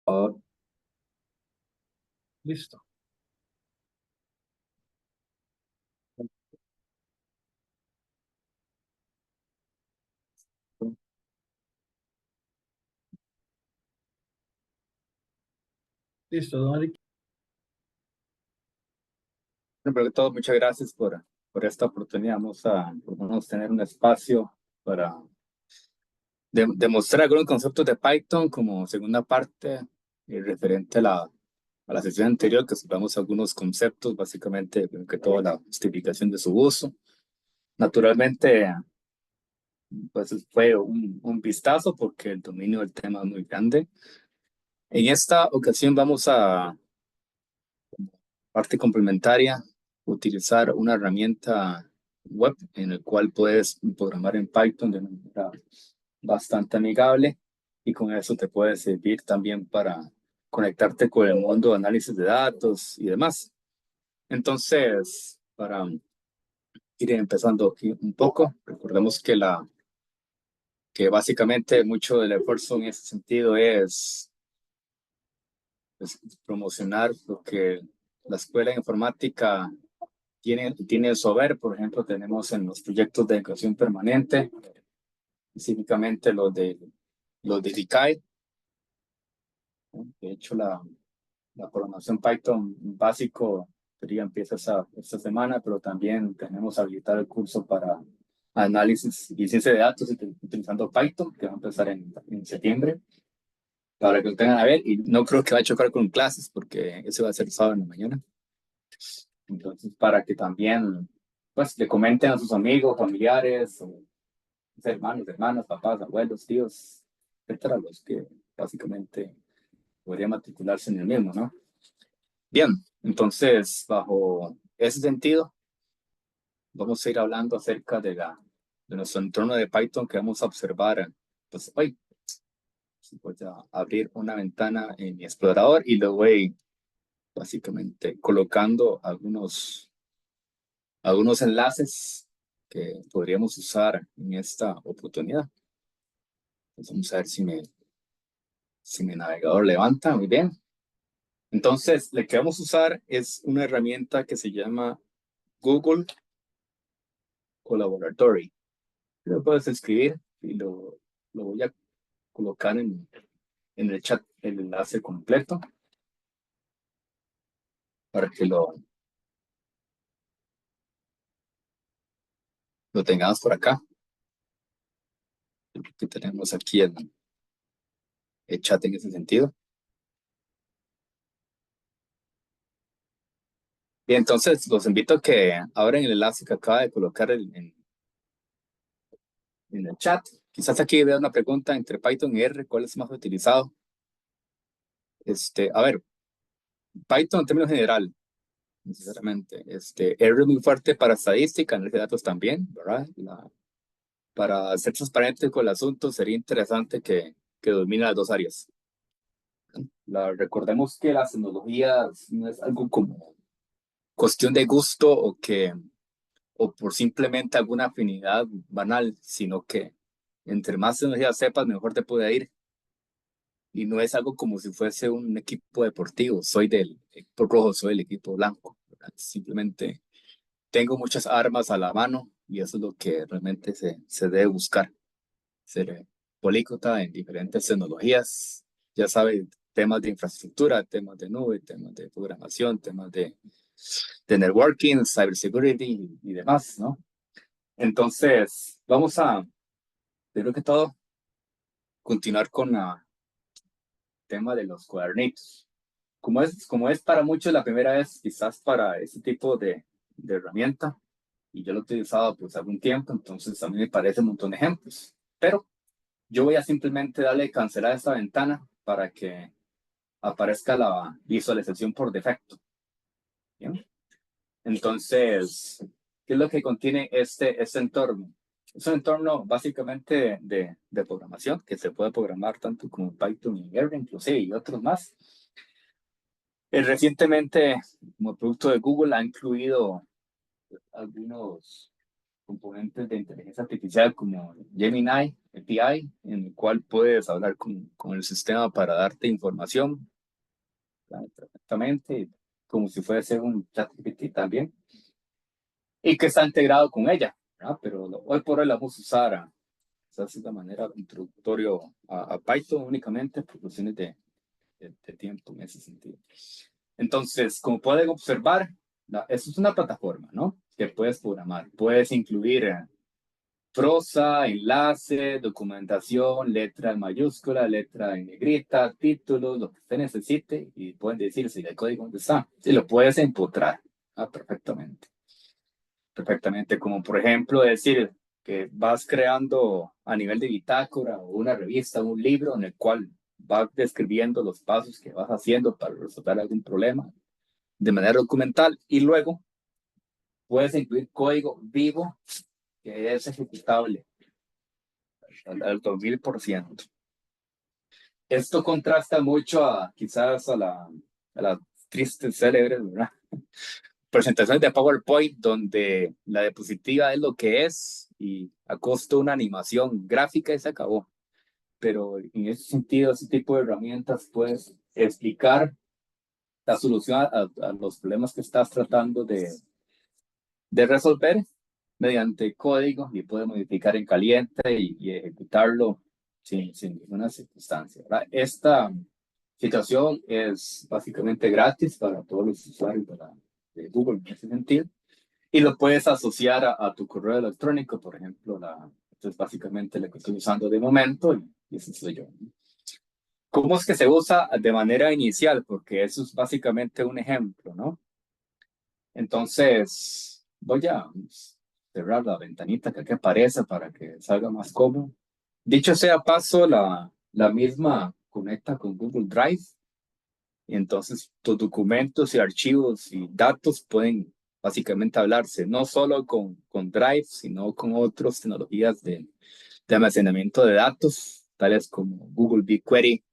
Ah, listo. Listo, don Eric. Primero que todo, muchas gracias por esta oportunidad. Vamos a tener un espacio para demostrar algunos conceptos de Python como segunda parte referente a la sesión anterior, que explicamos algunos conceptos, básicamente, primero que todo, la justificación de su uso. Naturalmente, pues fue un vistazo porque el dominio del tema es muy grande. En esta ocasión vamos a parte complementaria, utilizar una herramienta web en la cual puedes programar en Python de manera bastante amigable y con eso te puede servir también para conectarte con el mundo de análisis de datos y demás. Entonces, para ir empezando aquí un poco, recordemos que básicamente mucho del esfuerzo en ese sentido es pues, promocionar lo que la escuela de informática tiene su haber. Por ejemplo, tenemos en los proyectos de educación permanente, específicamente los de ICAE. De hecho, la programación Python básico empieza esta semana, pero también tenemos habilitado el curso para análisis y ciencia de datos utilizando Python, que va a empezar en septiembre, para que lo tengan a ver. Y no creo que va a chocar con clases, porque eso va a ser sábado en la mañana. Entonces, para que también pues le comenten a sus amigos, familiares, o hermanos, hermanas, papás, abuelos, tíos, etcétera, los que básicamente podrían matricularse en el mismo, ¿no? Bien, entonces, bajo ese sentido, vamos a ir hablando acerca de nuestro entorno de Python que vamos a observar pues hoy. Voy a abrir una ventana en mi explorador y lo voy básicamente colocando algunos enlaces que podríamos usar en esta oportunidad. Entonces, vamos a ver si mi navegador levanta. Muy bien. Entonces, lo que vamos a usar es una herramienta que se llama Google Collaboratory. Lo puedes escribir y lo voy a colocar en el chat el enlace completo para que lo tengamos por acá. Que tenemos aquí el chat en ese sentido. Y entonces los invito a que abran el enlace que acaba de colocar en el chat. Quizás aquí vea una pregunta entre Python y R, ¿cuál es más utilizado? A ver, Python en términos general, sinceramente. R es muy fuerte para estadística, análisis de datos también, ¿verdad? Para ser transparente con el asunto, sería interesante que domine las dos áreas. Recordemos que las tecnologías no es algo como cuestión de gusto o por simplemente alguna afinidad banal, sino que entre más tecnología sepas, mejor te puede ir. Y no es algo como si fuese un equipo deportivo. Soy del equipo rojo, soy del equipo blanco, ¿verdad? Simplemente tengo muchas armas a la mano y eso es lo que realmente se debe buscar. Ser políglota en diferentes tecnologías, ya sabes, temas de infraestructura, temas de nube, temas de programación, temas de networking, cybersecurity y demás, ¿no? Entonces, vamos a, primero que todo, continuar con el tema de los cuadernitos. Como es para muchos la primera vez, quizás para ese tipo de herramienta, y yo lo he utilizado pues algún tiempo, entonces a mí me parece un montón de ejemplos. Pero yo voy a simplemente darle cancelar esta ventana para que aparezca la visualización por defecto. ¿Bien? Entonces, ¿qué es lo que contiene este entorno? Es un entorno básicamente de programación que se puede programar tanto como Python y R, inclusive, y otros más. Recientemente, como producto de Google, ha incluido algunos. componentes de inteligencia artificial como Gemini, API, en el cual puedes hablar con el sistema para darte información perfectamente, como si fuese un ChatGPT también, y que está integrado con ella, ¿verdad? Pero hoy por hoy la vamos a usar quizás de manera introductoria a Python únicamente por cuestiones de tiempo en ese sentido. Entonces, como pueden observar, eso es una plataforma, ¿no? Que puedes programar. Puedes incluir prosa, enlace, documentación, letra en mayúscula, letra en negrita, títulos, lo que usted necesite, y pueden decir si el código dónde está. Y lo puedes empotrar perfectamente. Perfectamente, como por ejemplo decir que vas creando a nivel de bitácora o una revista, un libro en el cual vas describiendo los pasos que vas haciendo para resolver algún problema de manera documental, y luego puedes incluir código vivo que es ejecutable al 2000%. Esto contrasta mucho quizás a la triste, célebre, ¿verdad? Presentaciones de PowerPoint donde la diapositiva es lo que es y a costo de una animación gráfica y se acabó. Pero en ese sentido, ese tipo de herramientas puedes explicar la solución a los problemas que estás tratando de resolver mediante código, y puedes modificar en caliente y ejecutarlo sin ninguna circunstancia, ¿verdad? Esta situación es básicamente gratis para todos los usuarios de Google en ese sentido, y lo puedes asociar a tu correo electrónico, por ejemplo. Esto es básicamente lo que estoy usando de momento, y ese soy yo. ¿Cómo es que se usa de manera inicial? Porque eso es básicamente un ejemplo, ¿no? Entonces, voy a cerrar la ventanita que aquí aparece para que salga más cómodo. Dicho sea paso, la misma conecta con Google Drive, y entonces tus documentos y archivos y datos pueden básicamente hablarse no solo con Drive, sino con otras tecnologías de almacenamiento de datos, tales como Google BigQuery,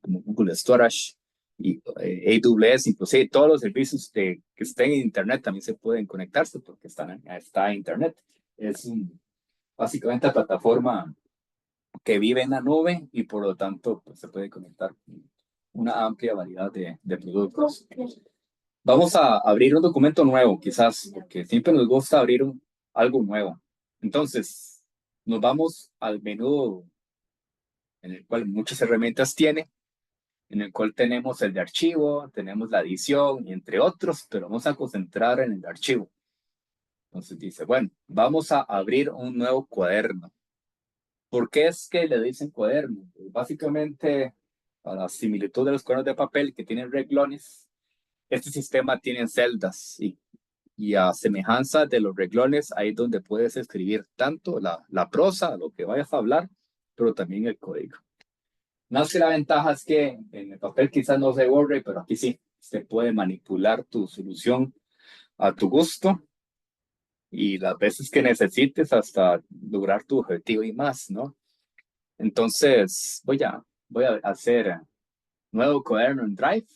como Google Storage y AWS. Inclusive todos los servicios que estén en Internet también se pueden conectarse porque está en Internet. Es básicamente la plataforma que vive en la nube, y por lo tanto pues, se puede conectar con una amplia variedad de productos. Vamos a abrir un documento nuevo, quizás, porque siempre nos gusta abrir algo nuevo. Entonces, nos vamos al menú en el cual muchas herramientas tiene, en el cual tenemos el de archivo, tenemos la edición, y entre otros, pero vamos a concentrar en el de archivo. Entonces dice, bueno, vamos a abrir un nuevo cuaderno. ¿Por qué es que le dicen cuaderno? Pues básicamente, a la similitud de los cuadernos de papel que tienen renglones, este sistema tiene celdas, y a semejanza de los renglones, ahí es donde puedes escribir tanto la prosa, lo que vayas a hablar, pero también el código. Más que la ventaja es que en el papel quizás no se borre, pero aquí sí, se puede manipular tu solución a tu gusto y las veces que necesites hasta lograr tu objetivo y más, ¿no? Entonces, voy a hacer nuevo cuaderno en Drive.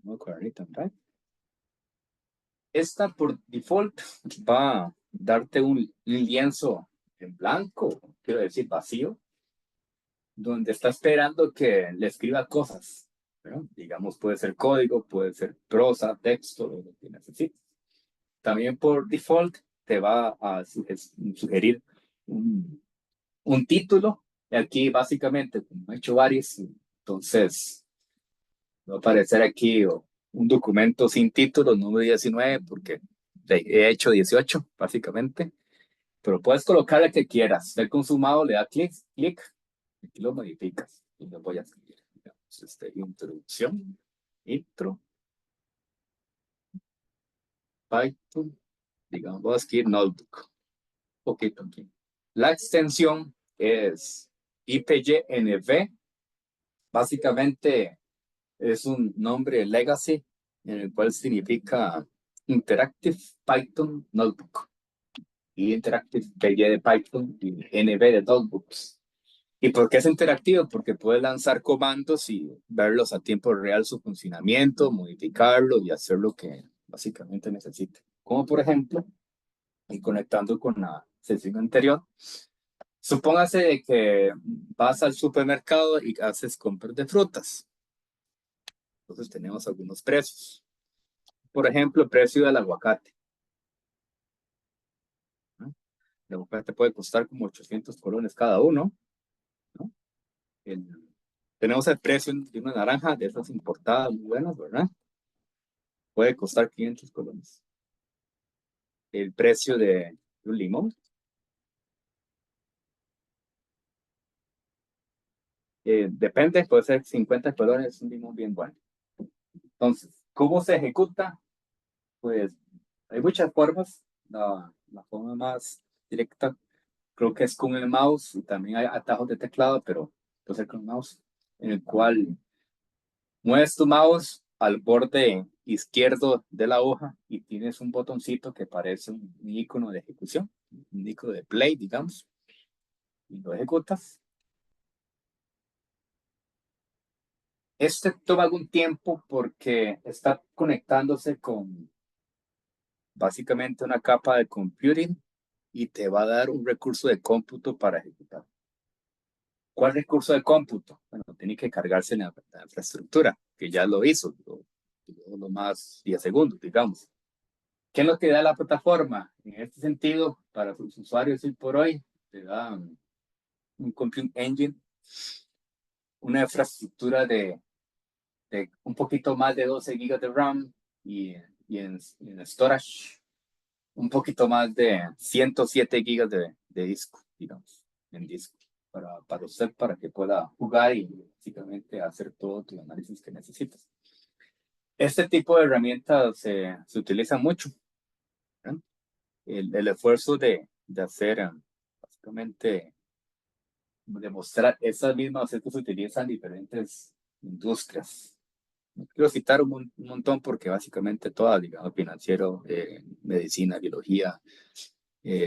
Nuevo cuadernito en Drive. Esta por default va a darte un lienzo en blanco, quiero decir vacío, donde está esperando que le escriba cosas, ¿no? Digamos, puede ser código, puede ser prosa, texto, lo que necesites. También por default te va a sugerir un título. Y aquí básicamente, como he hecho varios, entonces va a aparecer aquí un documento sin título, número 19, porque he hecho 18, básicamente. Pero puedes colocar el que quieras. El consumado le da clic, y lo modificas. Y lo voy a escribir. Digamos, introducción, intro, Python, digamos, voy a escribir notebook. Poquito aquí. La extensión es IPYNV. Básicamente es un nombre legacy, en el cual significa Interactive Python Notebook. Y Interactive PY de Python y NV de Notebooks. ¿Y por qué es interactivo? Porque puedes lanzar comandos y verlos a tiempo real, su funcionamiento, modificarlo y hacer lo que básicamente necesite. Como por ejemplo, y conectando con la sesión anterior, supóngase de que vas al supermercado y haces compras de frutas. Entonces tenemos algunos precios. Por ejemplo, el precio del aguacate, ¿no? El aguacate puede costar como 800 colones cada uno, ¿no? El- tenemos el precio de una naranja de esas importadas muy buenas, ¿verdad? Puede costar 500 colones. El precio de un limón, depende, puede ser 50 colones, un limón bien bueno. Entonces, ¿cómo se ejecuta? Pues hay muchas formas. La forma más directa creo que es con el mouse y también hay atajos de teclado, pero puede ser con el mouse, en el cual mueves tu mouse al borde izquierdo de la hoja y tienes un botoncito que parece un icono de ejecución, un icono de play, digamos, y lo ejecutas. Este toma algún tiempo porque está conectándose con básicamente una capa de computing y te va a dar un recurso de cómputo para ejecutar. ¿Cuál recurso de cómputo? Bueno, tiene que cargarse en la infraestructura, que ya lo hizo, lo más 10 segundos, digamos. ¿Qué es lo que da la plataforma? En este sentido, para sus usuarios hoy por hoy, te da un compute engine, una infraestructura de un poquito más de 12 gigas de RAM y en storage un poquito más de 107 gigas de disco, digamos, en disco, para usted, para que pueda jugar y básicamente hacer todo tu análisis que necesitas. Este tipo de herramientas se utiliza mucho, ¿no? El esfuerzo de hacer, básicamente, demostrar esas mismas que se utilizan en diferentes industrias. No quiero citar un montón porque básicamente todas, digamos, financiero, medicina, biología,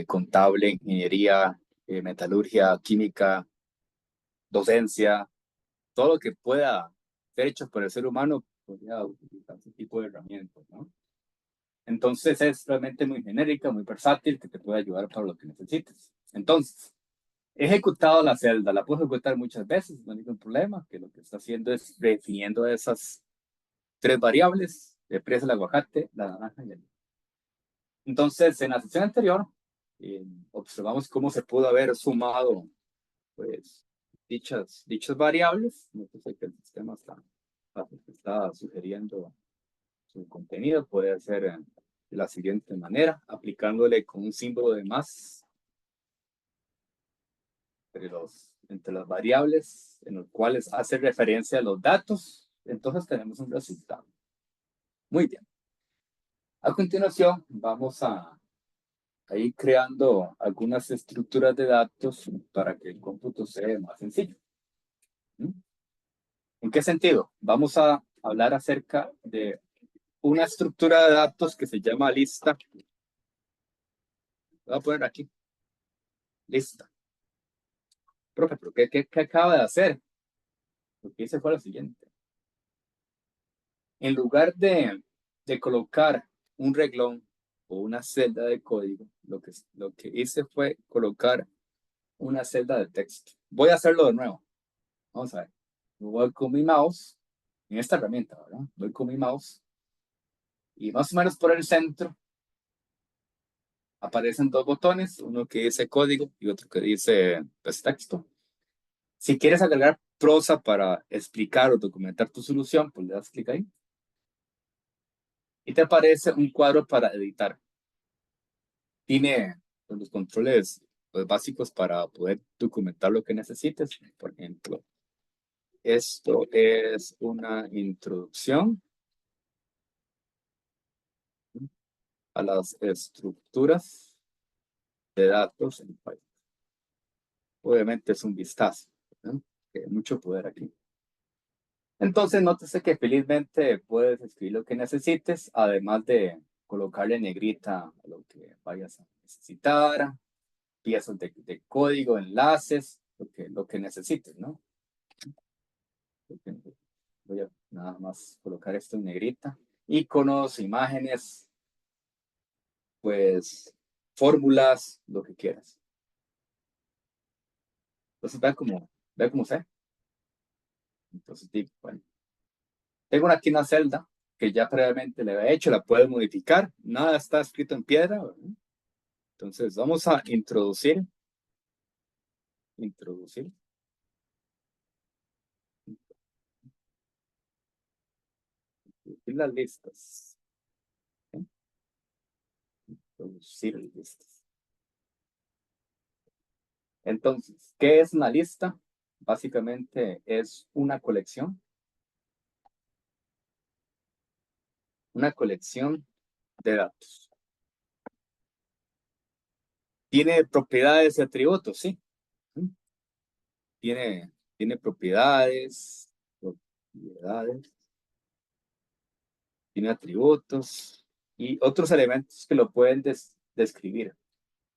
contable, ingeniería, metalurgia, química, docencia, todo lo que pueda ser hecho por el ser humano podría utilizar ese tipo de herramientas, ¿no? Entonces es realmente muy genérica, muy versátil, que te puede ayudar para lo que necesites. Entonces, he ejecutado la celda, la puedo ejecutar muchas veces, no hay ningún problema, que lo que está haciendo es definiendo esas tres variables, el precio del aguacate, la naranja y el... Entonces, en la sesión anterior, observamos cómo se pudo haber sumado pues dichas variables. No sé que el sistema está sugiriendo su contenido. Puede ser de la siguiente manera, aplicándole con un símbolo de más entre las variables en los cuales hace referencia a los datos. Entonces tenemos un resultado. Muy bien. A continuación, vamos a ir creando algunas estructuras de datos para que el cómputo sea más sencillo. ¿Mm? ¿En qué sentido? Vamos a hablar acerca de una estructura de datos que se llama lista. Voy a poner aquí, lista. Profe, ¿pero qué acaba de hacer? Lo que hice fue lo siguiente. En lugar de colocar un reglón o una celda de código, lo que hice fue colocar una celda de texto. Voy a hacerlo de nuevo. Vamos a ver. Voy con mi mouse, en esta herramienta, ¿verdad? Voy con mi mouse y más o menos por el centro aparecen dos botones, uno que dice código y otro que dice pues, texto. Si quieres agregar prosa para explicar o documentar tu solución, pues le das clic ahí y te aparece un cuadro para editar. Tiene pues, los controles pues, básicos para poder documentar lo que necesites. Por ejemplo, esto es una introducción a las estructuras de datos en Python. Obviamente es un vistazo, ¿no? Hay mucho poder aquí. Entonces, nótese que felizmente puedes escribir lo que necesites, además de colocarle negrita a lo que vayas a necesitar, piezas de código, enlaces, lo que lo que necesites, ¿no? Voy a nada más colocar esto en negrita. Iconos, imágenes, pues fórmulas, lo que quieras. Entonces vea cómo se. Entonces, bueno, tengo aquí una celda que ya previamente le había hecho, la puedo modificar, nada está escrito en piedra, ¿verdad? Entonces vamos a introducir las listas. ¿Sí? Introducir listas. Entonces, ¿qué es una lista? Básicamente es una colección de datos. Tiene propiedades y atributos, sí. Tiene propiedades, tiene atributos y otros elementos que lo pueden describir.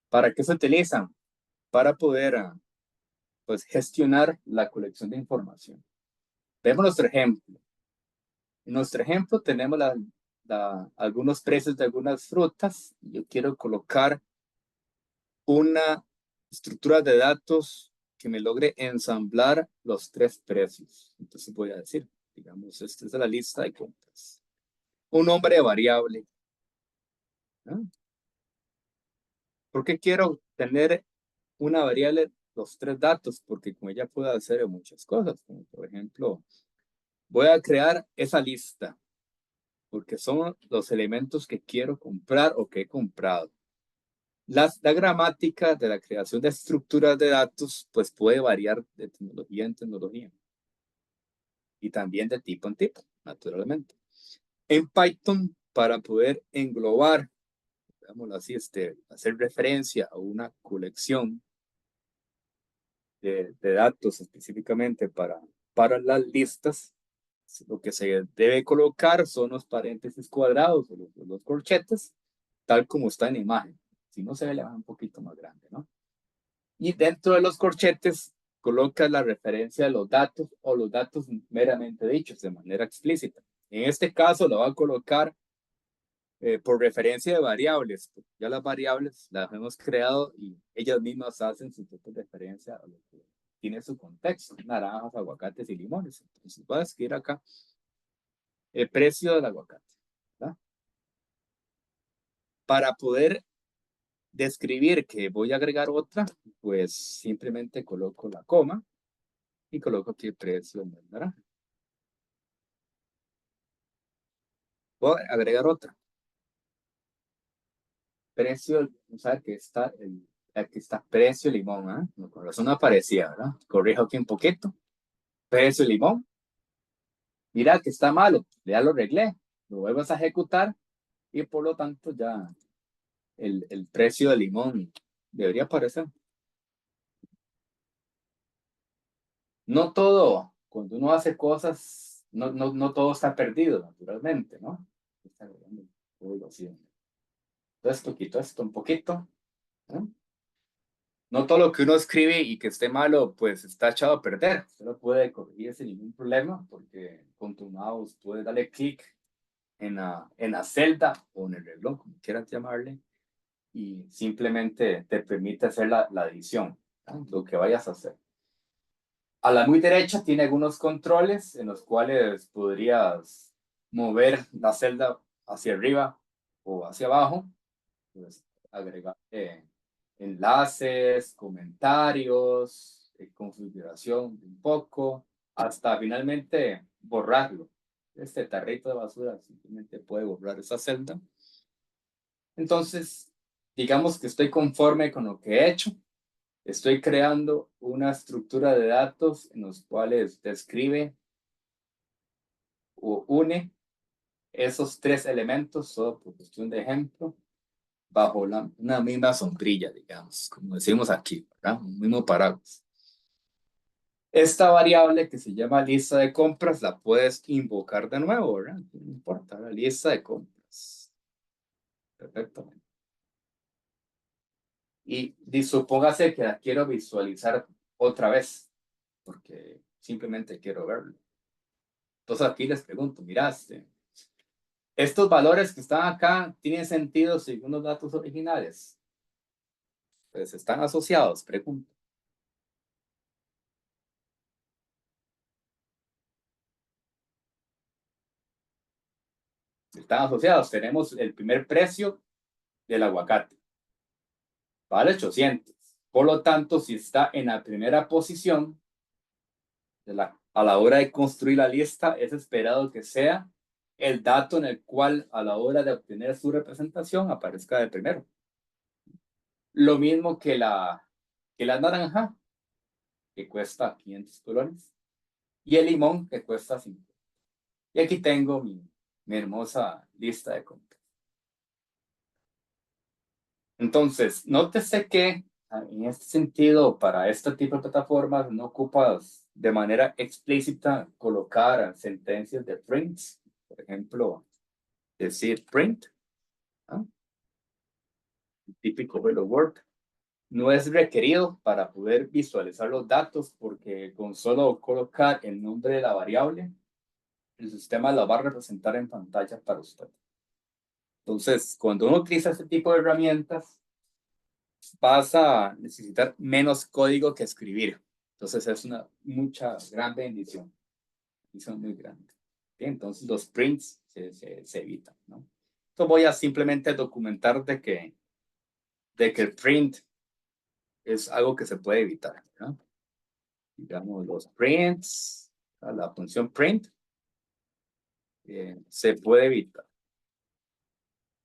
¿Para qué se utilizan? Para poder pues, gestionar la colección de información. Vemos nuestro ejemplo. En nuestro ejemplo tenemos algunos precios de algunas frutas. Yo quiero colocar una estructura de datos que me logre ensamblar los 3 precios. Entonces voy a decir, digamos, esta es la lista de compras. Un nombre variable. ¿No? ¿Por qué quiero tener una variable, los 3 datos? Porque con ella puedo hacer muchas cosas. Como por ejemplo, voy a crear esa lista porque son los elementos que quiero comprar o que he comprado. La gramática de la creación de estructuras de datos pues puede variar de tecnología en tecnología y también de tipo en tipo, naturalmente. En Python, para poder englobar, digámoslo así, hacer referencia a una colección de datos específicamente para las listas, lo que se debe colocar son los paréntesis cuadrados o los corchetes, tal como está en la imagen. Si no, se ve la imagen un poquito más grande, ¿no? Y dentro de los corchetes coloca la referencia de los datos o los datos meramente dichos de manera explícita. En este caso lo va a colocar por referencia de variables. Ya las variables las hemos creado y ellas mismas hacen su propia referencia a lo que tiene su contexto, naranjas, aguacates y limones. Entonces voy a escribir acá el precio del aguacate, ¿verdad? Para poder describir que voy a agregar otra, pues simplemente coloco la coma y coloco aquí el precio del naranja. Voy a agregar otra. Precio, o sea, que aquí está precio limón, ¿eh? No, con razón no aparecía, ¿verdad? Corrijo aquí un poquito. Precio limón. Mira que está malo, ya lo arreglé. Lo vuelvas a ejecutar y por lo tanto ya el precio del limón debería aparecer. No todo, cuando uno hace cosas, no todo está perdido, naturalmente, ¿no? Esto, quito esto un poquito, ¿no? No todo lo que uno escribe y que esté malo, pues está echado a perder. Usted lo puede corregir sin ningún problema, porque con tu mouse puedes darle clic en la celda o en el reloj, como quieras llamarle, y simplemente te permite hacer la edición, ¿no? Lo que vayas a hacer. A la muy derecha tiene algunos controles en los cuales podrías mover la celda hacia arriba o hacia abajo, pues agregar enlaces, comentarios, configuración un poco, hasta finalmente borrarlo. Este tarrito de basura simplemente puede borrar esa celda. Entonces, digamos que estoy conforme con lo que he hecho. Estoy creando una estructura de datos en los cuales describe o une esos 3 elementos, solo por cuestión de ejemplo, bajo una misma sombrilla, digamos, como decimos aquí, ¿verdad? Un mismo paraguas. Esta variable que se llama lista de compras la puedes invocar de nuevo, ¿verdad? No importa, la lista de compras. Perfectamente. Y supóngase que la quiero visualizar otra vez, porque simplemente quiero verlo. Entonces aquí les pregunto, miraste, estos valores que están acá tienen sentido según los datos originales. Pues están asociados, pregunto. Están asociados. Tenemos el primer precio del aguacate. Vale 800. Por lo tanto, si está en la primera posición a la hora de construir la lista, es esperado que sea el dato en el cual a la hora de obtener su representación aparezca de primero. Lo mismo que la naranja, que cuesta 500 colones, y el limón, que cuesta 5. Y aquí tengo mi hermosa lista de compras. Entonces, nótese que en este sentido, para este tipo de plataformas, no ocupas de manera explícita colocar sentencias de prints. Por ejemplo, decir print, ¿no? Típico Hello World. No es requerido para poder visualizar los datos porque con solo colocar el nombre de la variable, el sistema la va a representar en pantalla para usted. Entonces, cuando uno utiliza este tipo de herramientas, vas a necesitar menos código que escribir. Entonces es una gran bendición. Y son muy grandes. Entonces los prints se evitan, ¿no? Entonces voy a simplemente documentar de que el print es algo que se puede evitar, ¿no? Digamos los prints, la función print se puede evitar.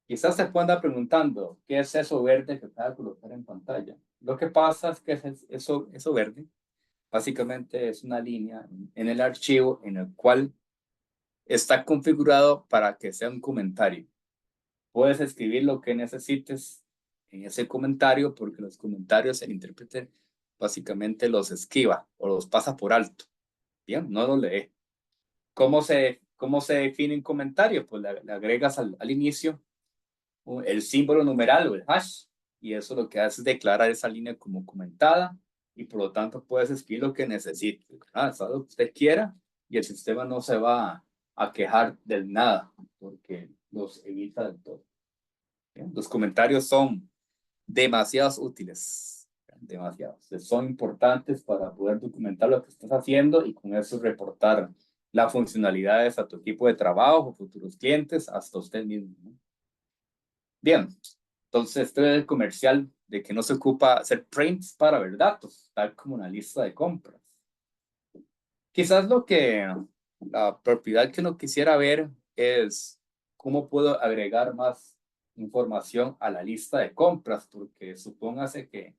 Quizás se pueda andar preguntando, ¿qué es eso verde que acaba de colocar en pantalla? Lo que pasa es que eso verde básicamente es una línea en el archivo en el cual está configurado para que sea un comentario. Puedes escribir lo que necesites en ese comentario porque los comentarios el intérprete básicamente los esquiva o los pasa por alto. Bien, no los lee. Cómo se define un comentario? Pues le agregas al inicio el símbolo numeral o el hash y eso lo que hace es declarar esa línea como comentada y por lo tanto puedes escribir lo que necesites. Es algo que usted quiera y el sistema no se va a quejar del nada porque los evita del todo. ¿Bien? Los comentarios son demasiados útiles, demasiados. Son importantes para poder documentar lo que estás haciendo y con eso reportar las funcionalidades a tu equipo de trabajo, futuros clientes, hasta usted mismo, ¿no? Bien, entonces este es el comercial de que no se ocupa hacer prints para ver datos, tal como una lista de compras. Quizás la propiedad que uno quisiera ver es cómo puedo agregar más información a la lista de compras, porque supóngase que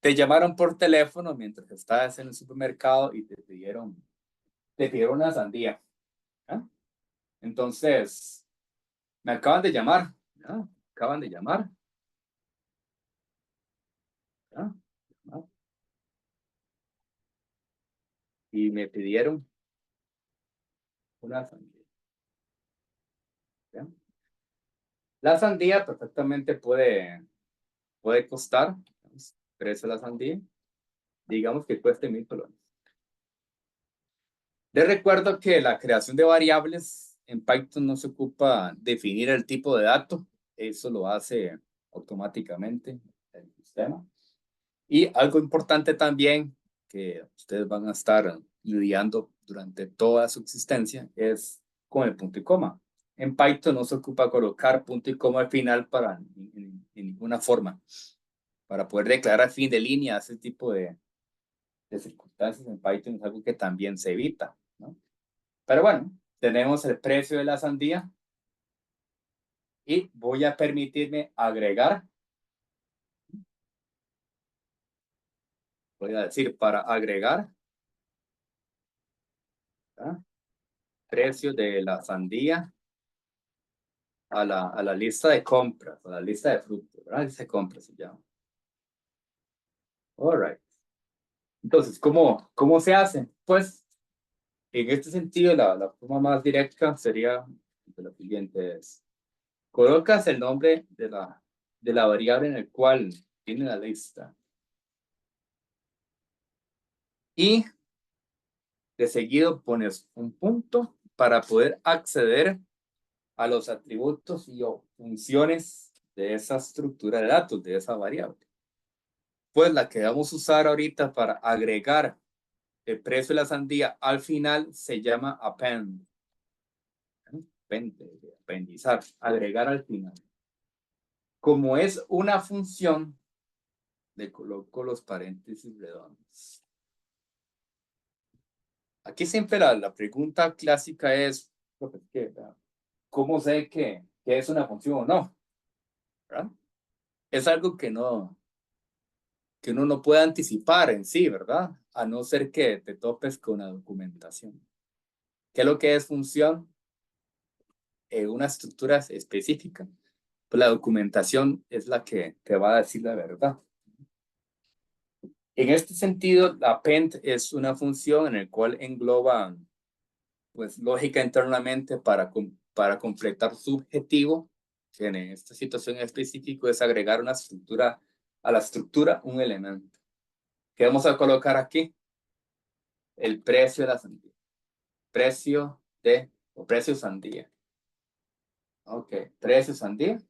te llamaron por teléfono mientras estabas en el supermercado y te pidieron una sandía. ¿Eh? Entonces, me acaban de llamar, ¿no? Acaban de llamar, ¿no? Y me pidieron una sandía. ¿Ya? La sandía perfectamente puede costar, digamos, precio de la sandía, digamos que cueste 1,000 colones. Les recuerdo que la creación de variables en Python no se ocupa definir el tipo de dato, eso lo hace automáticamente el sistema. Y algo importante también que ustedes van a estar lidiando durante toda su existencia es con el punto y coma. En Python no se ocupa colocar punto y coma al final en ninguna forma. Para poder declarar fin de línea, ese tipo de circunstancias en Python es algo que también se evita, ¿no? Pero bueno, tenemos el precio de la sandía y voy a permitirme agregar, voy a decir para agregar, ¿verdad? Precio de la sandía a la lista de compras, a la lista de frutos, ¿verdad? Lista de compras se llama. All right. Entonces, ¿cómo se hace? Pues, en este sentido, la forma más directa sería de lo siguiente es, colocas el nombre de la variable en el cual tiene la lista. Y de seguido pones un punto para poder acceder a los atributos y o funciones de esa estructura de datos, de esa variable. Pues la que vamos a usar ahorita para agregar el precio de la sandía al final se llama append. Apendizar, agregar al final. Como es una función, le coloco los paréntesis redondos. Aquí siempre la pregunta clásica es, ¿cómo sé que es una función o no? ¿Verdad? Es algo que uno no puede anticipar en sí, ¿verdad? A no ser que te topes con la documentación. ¿Qué es lo que es función? Una estructura específica. Pues la documentación es la que te va a decir la verdad. En este sentido, la append es una función en la cual engloba pues, lógica internamente para completar su objetivo, que en esta situación específica es agregar una estructura a la estructura, un elemento. ¿Qué vamos a colocar aquí? El precio de la sandía. Precio sandía. Ok, precio sandía.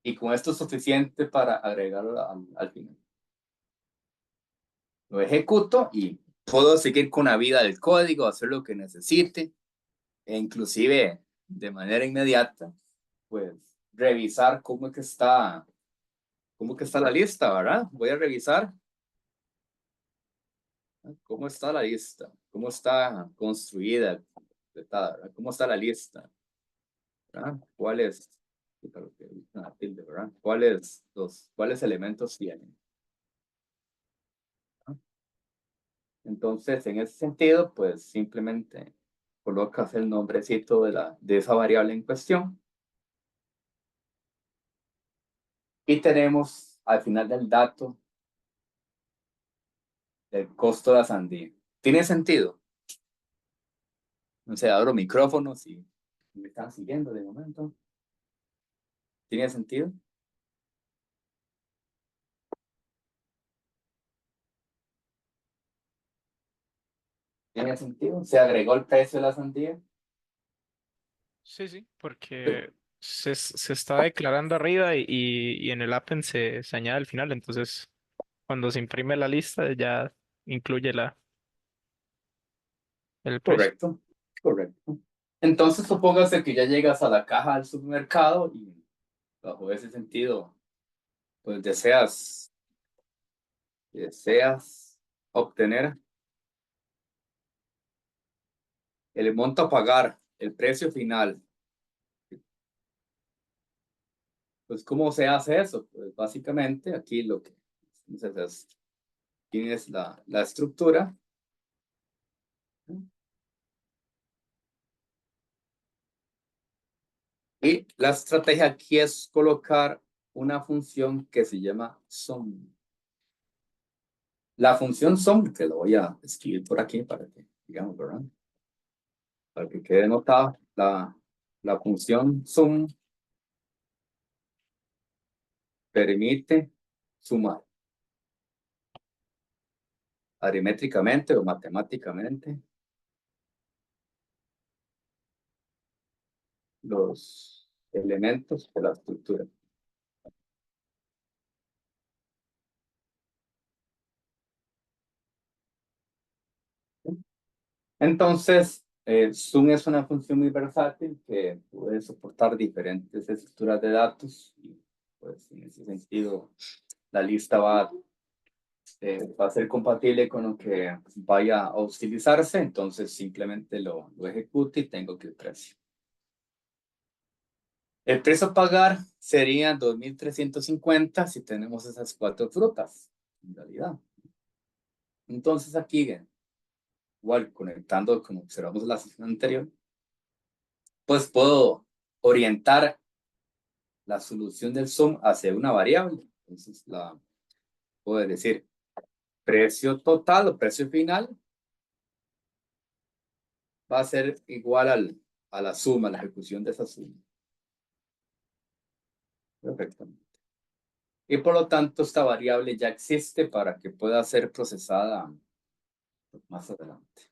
Y con esto es suficiente para agregarlo al final. Lo ejecuto y puedo seguir con la vida del código, hacer lo que necesite, e inclusive de manera inmediata, pues revisar cómo que está la lista, ¿verdad? Voy a revisar cómo está la lista, cómo está construida, ¿verdad? Cómo está la lista, ¿verdad? ¿Cuáles cuáles elementos tienen? Entonces, en ese sentido, pues simplemente colocas el nombrecito de esa variable en cuestión y tenemos al final del dato el costo de la sandía. ¿Tiene sentido? No sé, abro micrófonos y me están siguiendo de momento. ¿Tiene sentido? ¿Tiene sentido? ¿Se agregó el precio de la sandía? Sí, sí, porque se está declarando arriba y en el append se añade al final, entonces cuando se imprime la lista ya incluye el precio. Correcto, correcto. Entonces, supóngase que ya llegas a la caja del supermercado y bajo ese sentido, pues deseas obtener el monto a pagar, el precio final. Pues, ¿cómo se hace eso? Pues, básicamente, aquí lo que entonces, tienes la estructura, ¿no? Y la estrategia aquí es colocar una función que se llama sum. La función sum, que lo voy a escribir por aquí para que, digamos, ¿verdad? Para que quede notado, la función sum permite sumar aritméticamente o matemáticamente los elementos de la estructura. Entonces, sum es una función muy versátil que puede soportar diferentes estructuras de datos y pues en ese sentido la lista va a ser compatible con lo que vaya a utilizarse, entonces simplemente lo ejecuto y tengo que el precio. El precio a pagar sería 2.350 si tenemos esas cuatro frutas, en realidad. Entonces aquí, igual conectando como observamos la sesión anterior, pues puedo orientar la solución del sum hacia una variable. Entonces puedo decir precio total o precio final va a ser igual a la suma, a la ejecución de esa suma. Perfectamente. Y por lo tanto, esta variable ya existe para que pueda ser procesada más adelante.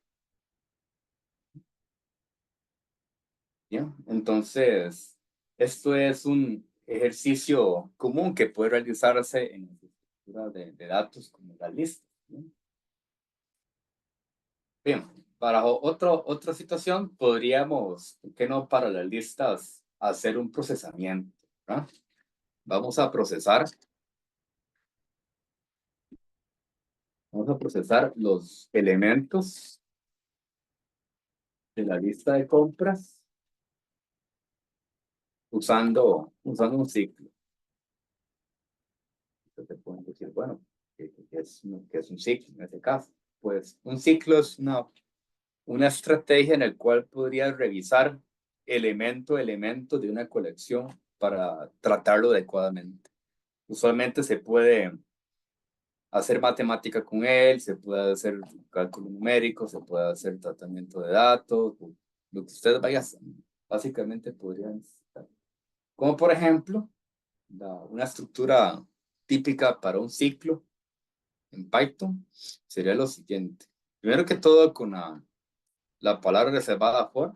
Bien, entonces, esto es un ejercicio común que puede realizarse en la estructura de datos como la lista. ¿Bien? Bien, para otra situación, podríamos, ¿por qué no para las listas, hacer un procesamiento? ¿Verdad? Vamos a procesar los elementos de la lista de compras usando un ciclo. Entonces, te pueden decir, bueno, ¿qué es un ciclo en este caso? Pues un ciclo es una estrategia en la cual podrías revisar elemento a elemento de una colección para tratarlo adecuadamente. Usualmente se puede hacer matemática con él, se puede hacer cálculo numérico, se puede hacer tratamiento de datos, lo que ustedes vayan, básicamente podrían necesitar. Como por ejemplo, una estructura típica para un ciclo en Python sería lo siguiente. Primero que todo, con la palabra reservada for,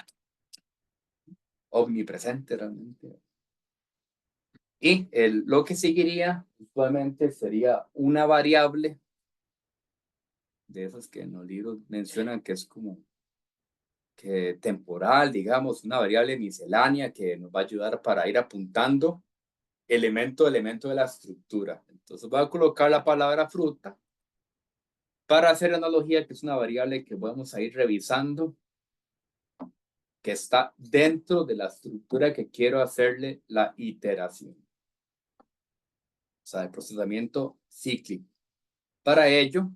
omnipresente realmente. Y lo que seguiría usualmente sería una variable de esas que en los libros mencionan que es como que temporal, digamos, una variable miscelánea que nos va a ayudar para ir apuntando elemento a elemento de la estructura. Entonces voy a colocar la palabra fruta para hacer analogía, que es una variable que vamos a ir revisando, que está dentro de la estructura que quiero hacerle la iteración. O sea, el procesamiento cíclico. Para ello,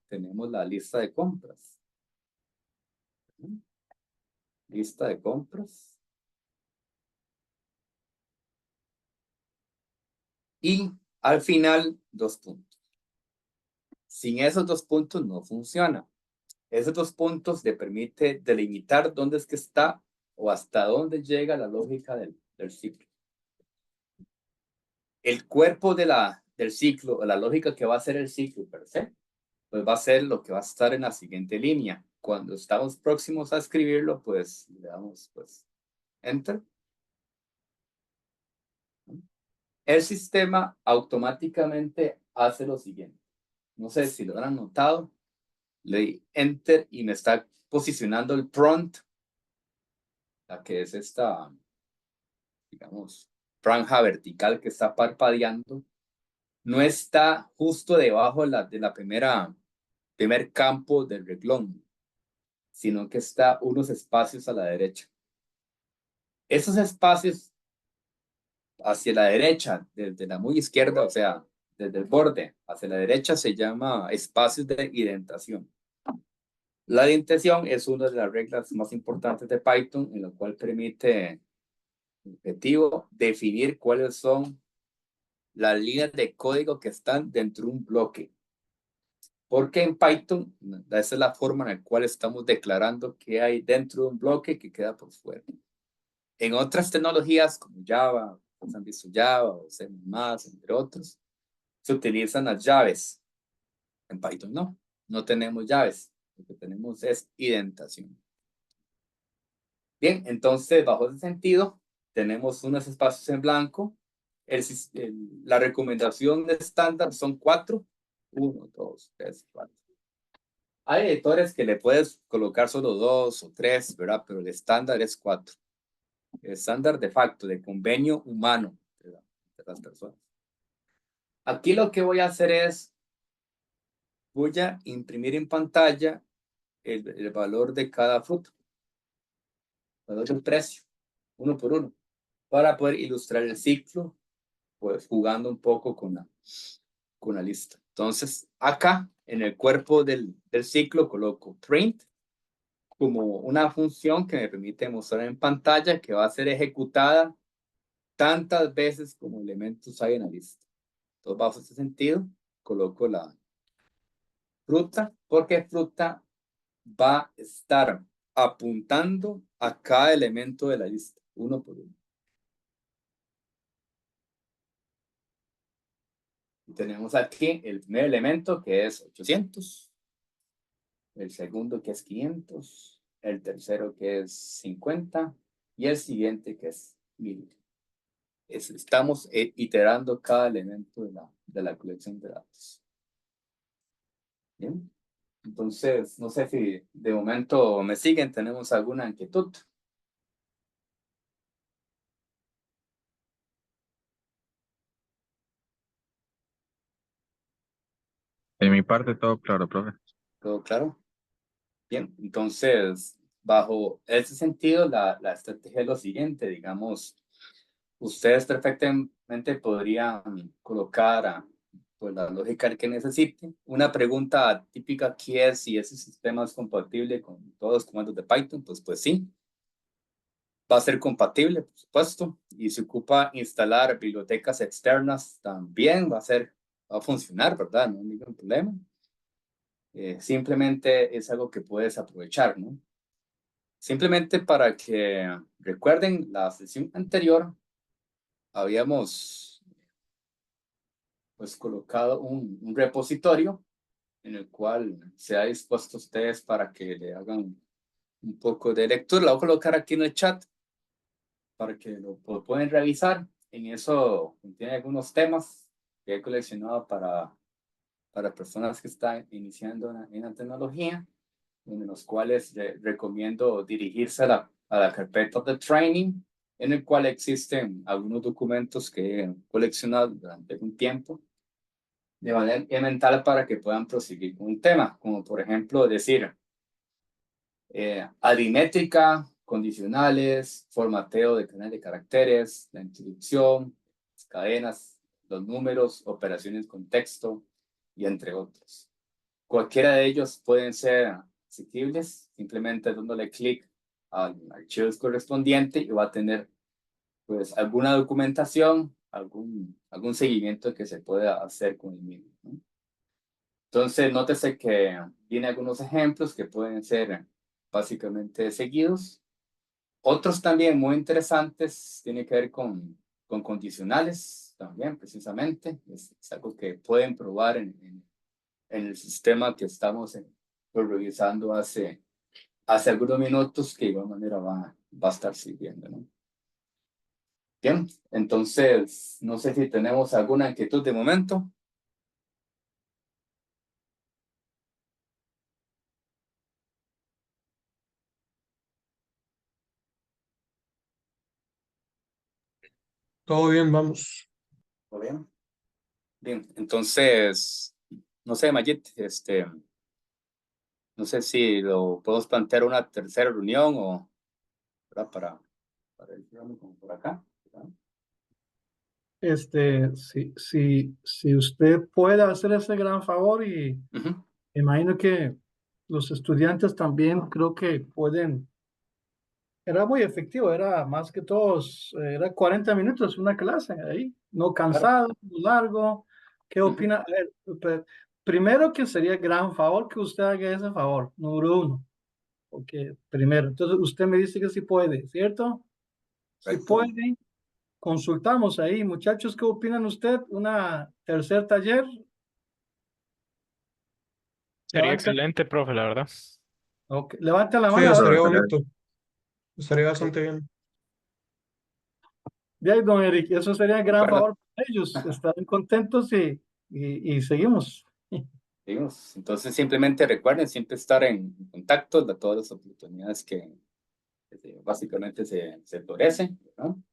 tenemos la lista de compras. Lista de compras. Y al final, 2 puntos. Sin esos 2 puntos no funciona. Esos 2 puntos le permite delimitar dónde es que está o hasta dónde llega la lógica del ciclo. El cuerpo del ciclo, o la lógica que va a ser el ciclo per se, pues va a ser lo que va a estar en la siguiente línea. Cuando estamos próximos a escribirlo, pues le damos pues enter. El sistema automáticamente hace lo siguiente. No sé si lo han notado. Le di enter y me está posicionando el prompt, la que es esta, digamos, franja vertical que está parpadeando. No está justo debajo de la primer campo del renglón, sino que está unos espacios a la derecha. Esos espacios hacia la derecha, desde la muy izquierda, o sea, desde el borde hacia la derecha, se llama espacios de indentación. La indentación es una de las reglas más importantes de Python, en la cual permite, objetivo, definir cuáles son las líneas de código que están dentro de un bloque. Porque en Python, esa es la forma en la cual estamos declarando qué hay dentro de un bloque que queda por fuera. En otras tecnologías como Java, han visto Java o C++, entre otros, se utilizan las llaves. En Python no tenemos llaves. Lo que tenemos es indentación. Bien, entonces, bajo ese sentido, tenemos unos espacios en blanco. La recomendación estándar son 4. 1, 2, 3, 4. Hay editores que le puedes colocar solo 2 o 3, ¿verdad? Pero el estándar es 4. El estándar de facto, de convenio humano, ¿verdad?, de las personas. Aquí lo que voy a hacer es, voy a imprimir en pantalla el valor de cada fruto, el valor del precio, uno por uno, para poder ilustrar el ciclo, pues jugando un poco con la lista. Entonces, acá en el cuerpo del ciclo coloco print como una función que me permite mostrar en pantalla, que va a ser ejecutada tantas veces como elementos hay en la lista. Entonces, bajo este sentido, coloco la fruta, porque fruta va a estar apuntando a cada elemento de la lista, uno por uno. Y tenemos aquí el primer elemento, que es 800. el segundo que es 500, el tercero que es 50 y el siguiente que es 1000. Estamos iterando cada elemento de la colección de datos. Bien, entonces no sé si de momento me siguen, tenemos alguna inquietud. De mi parte, todo claro, profe. ¿Todo claro? Bien, entonces, bajo ese sentido, la estrategia es lo siguiente, digamos, ustedes perfectamente podrían colocar pues, la lógica que necesiten. Una pregunta típica aquí es si ese sistema es compatible con todos los comandos de Python, pues sí, va a ser compatible, por supuesto, y si ocupa instalar bibliotecas externas, también va a funcionar, ¿verdad? No hay ningún problema. Simplemente es algo que puedes aprovechar, ¿no? Simplemente para que recuerden, la sesión anterior habíamos pues colocado un repositorio en el cual se ha dispuesto a ustedes para que le hagan un poco de lectura. Lo voy a colocar aquí en el chat para que lo pueden revisar. En eso contiene algunos temas que he coleccionado para personas que están iniciando en la tecnología, en los cuales recomiendo dirigirse a la carpeta de training, en el cual existen algunos documentos que he coleccionado durante un tiempo de manera elemental para que puedan proseguir con un tema, como por ejemplo decir aritmética, condicionales, formateo de cadenas de caracteres, la introducción, las cadenas, los números, operaciones con texto y entre otros. Cualquiera de ellos pueden ser accesibles, simplemente dándole clic al archivo correspondiente y va a tener pues alguna documentación, algún seguimiento que se pueda hacer con el mismo, ¿no? Entonces, nótese que tiene algunos ejemplos que pueden ser básicamente seguidos. Otros también muy interesantes tienen que ver con condicionales también, precisamente. Es algo que pueden probar en el sistema que estamos pues, revisando hace algunos minutos, que de igual manera va a estar sirviendo, ¿no? Bien, entonces, no sé si tenemos alguna inquietud de momento. Todo bien, vamos. ¿Todo bien? Bien, entonces, no sé, Mayit, no sé si lo podemos plantear una tercera reunión o ¿verdad? Para el programa como por acá, ¿verdad? Si usted puede hacer ese gran favor y Ujú, imagino que los estudiantes también creo que pueden, era muy efectivo, era más que todos, era 40 minutos una clase ahí, no claro. cansado, no largo. ¿Qué Ujú, opina? A ver, primero que sería gran favor que usted haga ese favor, número uno, porque primero, entonces usted me dice que sí puede, ¿cierto? Si correcto. puede. Consultamos ahí, muchachos, ¿qué opinan usted? ¿Una tercer taller? Sería Levanten, excelente, profe, la verdad. levanten la Sí, mano, a ver. profe, Si, estaría sí. bonito. Estaría bastante bien. Bien, don Eric, eso sería un De gran acuerdo. favor para ellos. Estarán contentos y seguimos. Seguimos. Entonces, simplemente recuerden siempre estar en contacto de todas las oportunidades que básicamente se florecen, ¿no?